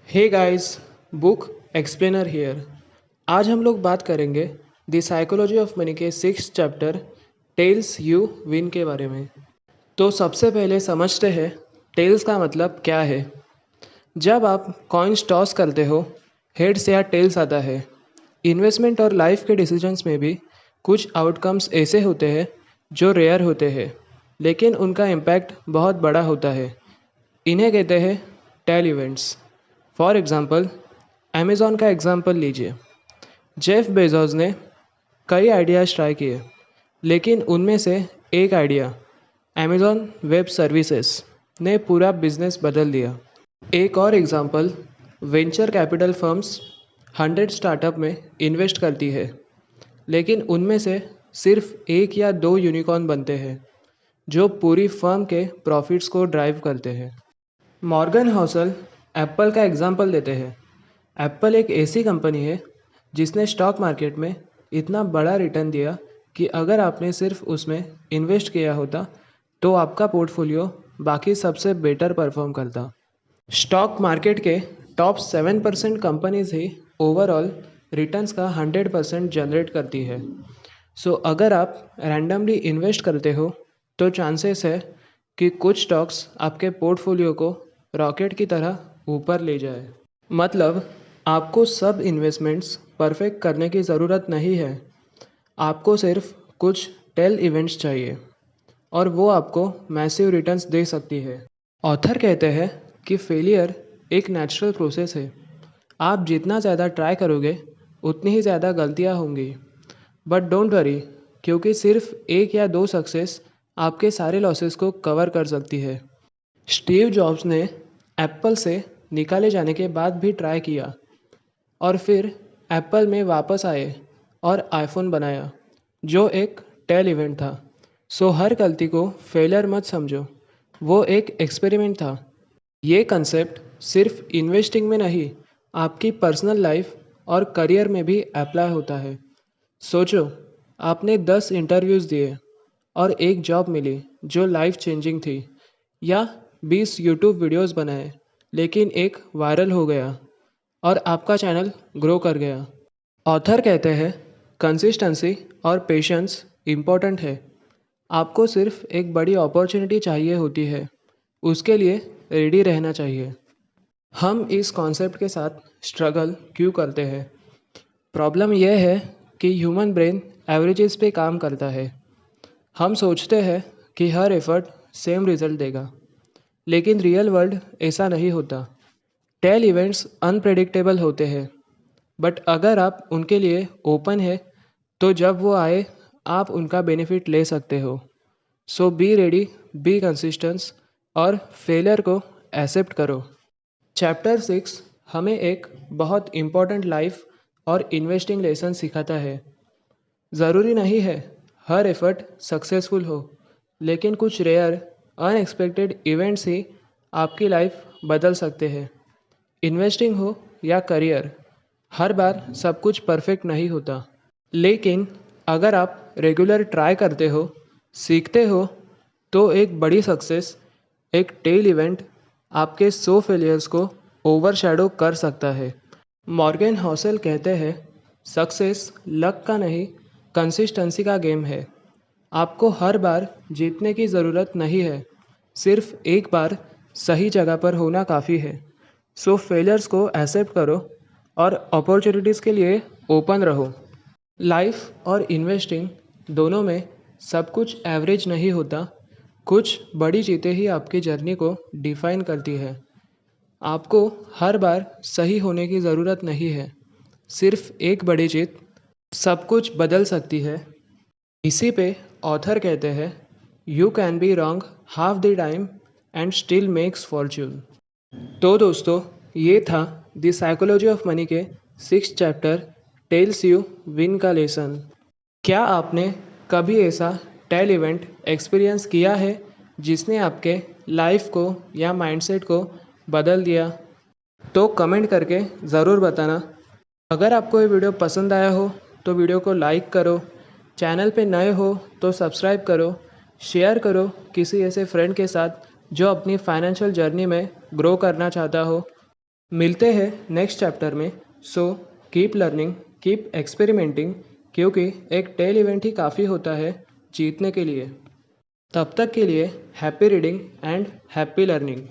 Hey guys, book explainer here. आज हम लोग बात करेंगे द साइकोलॉजी ऑफ मनी के 6th chapter tells you win के बारे में। तो सबसे पहले समझते हैं टेल्स का मतलब क्या है। जब आप कॉइन्स टॉस करते हो, हेड्स या टेल्स आता है। इन्वेस्टमेंट और लाइफ के डिसीजंस में भी कुछ आउटकम्स ऐसे होते हैं जो रेयर होते हैं, लेकिन उनका इम्पैक्ट बहुत बड़ा होता है। इन्हें कहते हैं tail events. For example, Amazon का एग्ज़ाम्पल लीजिए। जेफ बेजोस ने कई आइडियाज़ ट्राई किए, लेकिन उनमें से एक आइडिया, अमेज़ॉन वेब सर्विसेज, ने पूरा बिजनेस बदल दिया। एक और example, venture capital firms 100 startup में इन्वेस्ट करती है, लेकिन उनमें से सिर्फ एक या दो यूनिकॉर्न बनते हैं जो पूरी फर्म के प्रॉफिट्स को ड्राइव करते हैं। मॉर्गन हौसल एप्पल का एग्जाम्पल देते हैं। एप्पल एक ऐसी कंपनी है जिसने स्टॉक मार्केट में इतना बड़ा रिटर्न दिया कि अगर आपने सिर्फ उसमें इन्वेस्ट किया होता तो आपका पोर्टफोलियो बाकी सबसे बेटर परफॉर्म करता। स्टॉक मार्केट के टॉप 7% कंपनीज ही ओवरऑल रिटर्न्स का 100% जनरेट करती है। सो अगर आप रैंडमली इन्वेस्ट करते हो तो चांसेस है कि कुछ स्टॉक्स आपके पोर्टफोलियो को रॉकेट की तरह ऊपर ले जाए। मतलब आपको सब इन्वेस्टमेंट्स परफेक्ट करने की ज़रूरत नहीं है। आपको सिर्फ कुछ टेल इवेंट्स चाहिए और वो आपको मैसिव रिटर्न्स दे सकती है। ऑथर कहते हैं कि फेलियर एक नेचुरल प्रोसेस है। आप जितना ज़्यादा ट्राई करोगे उतनी ही ज़्यादा गलतियाँ होंगी, बट डोंट वरी, क्योंकि सिर्फ एक या दो सक्सेस आपके सारे लॉसेस को कवर कर सकती है। स्टीव जॉब्स ने एप्पल से निकाले जाने के बाद भी ट्राई किया और फिर एप्पल में वापस आए और आईफोन बनाया, जो एक टेल इवेंट था। सो हर गलती को फेलियर मत समझो, वो एक एक्सपेरिमेंट था। ये कंसेप्ट सिर्फ इन्वेस्टिंग में नहीं, आपकी पर्सनल लाइफ और करियर में भी अप्लाई होता है। सोचो, आपने 10 इंटरव्यूज़ दिए और एक जॉब मिली जो लाइफ चेंजिंग थी, या 20 यूट्यूब वीडियोस बनाए लेकिन एक वायरल हो गया और आपका चैनल ग्रो कर गया। ऑथर कहते हैं कंसिस्टेंसी और पेशेंस इम्पोर्टेंट है। आपको सिर्फ एक बड़ी अपॉर्चुनिटी चाहिए होती है, उसके लिए रेडी रहना चाहिए। हम इस कॉन्सेप्ट के साथ स्ट्रगल क्यों करते हैं? प्रॉब्लम यह है कि ह्यूमन ब्रेन एवरेजेस पे काम करता है। हम सोचते हैं कि हर एफर्ट सेम रिजल्ट देगा, लेकिन रियल वर्ल्ड ऐसा नहीं होता। टेल इवेंट्स अनप्रेडिक्टेबल होते हैं, बट अगर आप उनके लिए ओपन है तो जब वो आए आप उनका बेनिफिट ले सकते हो। सो बी रेडी, बी कंसिस्टेंस और फेलियर को एक्सेप्ट करो। चैप्टर 6 हमें एक बहुत इम्पॉर्टेंट लाइफ और इन्वेस्टिंग लेसन सिखाता है। ज़रूरी नहीं है हर एफर्ट सक्सेसफुल हो, लेकिन कुछ रेयर अनएक्सपेक्टेड इवेंट्स ही आपकी लाइफ बदल सकते हैं। इन्वेस्टिंग हो या करियर, हर बार सब कुछ परफेक्ट नहीं होता, लेकिन अगर आप रेगुलर ट्राई करते हो, सीखते हो, तो एक बड़ी सक्सेस, एक टेल इवेंट आपके 100 फेलियर्स को ओवरशैडो कर सकता है। मॉर्गन हौसल कहते हैं सक्सेस लक का नहीं, कंसिस्टेंसी का गेम है। आपको हर बार जीतने की ज़रूरत नहीं है, सिर्फ एक बार सही जगह पर होना काफ़ी है। सो फेलियर्स को एक्सेप्ट करो और अपॉर्चुनिटीज़ के लिए ओपन रहो। लाइफ और इन्वेस्टिंग दोनों में सब कुछ एवरेज नहीं होता। कुछ बड़ी जीतें ही आपकी जर्नी को डिफाइन करती है। आपको हर बार सही होने की ज़रूरत नहीं है, सिर्फ एक बड़ी जीत सब कुछ बदल सकती है। इसी पे ऑथर कहते हैं you can be wrong half the time and still makes Fortune. तो दोस्तों, ये था द साइकोलॉजी ऑफ मनी के 6th chapter tells you win का लेसन। क्या आपने कभी ऐसा टेल इवेंट एक्सपीरियंस किया है जिसने आपके लाइफ को या माइंडसेट को बदल दिया? तो कमेंट करके ज़रूर बताना। अगर आपको ये वीडियो पसंद आया हो तो वीडियो को लाइक करो, चैनल पे नए हो तो सब्सक्राइब करो, शेयर करो किसी ऐसे फ्रेंड के साथ जो अपनी फाइनेंशियल जर्नी में ग्रो करना चाहता हो। मिलते हैं नेक्स्ट चैप्टर में। So keep learning, keep experimenting, क्योंकि एक टेल इवेंट ही काफ़ी होता है जीतने के लिए। तब तक के लिए happy reading and happy learning.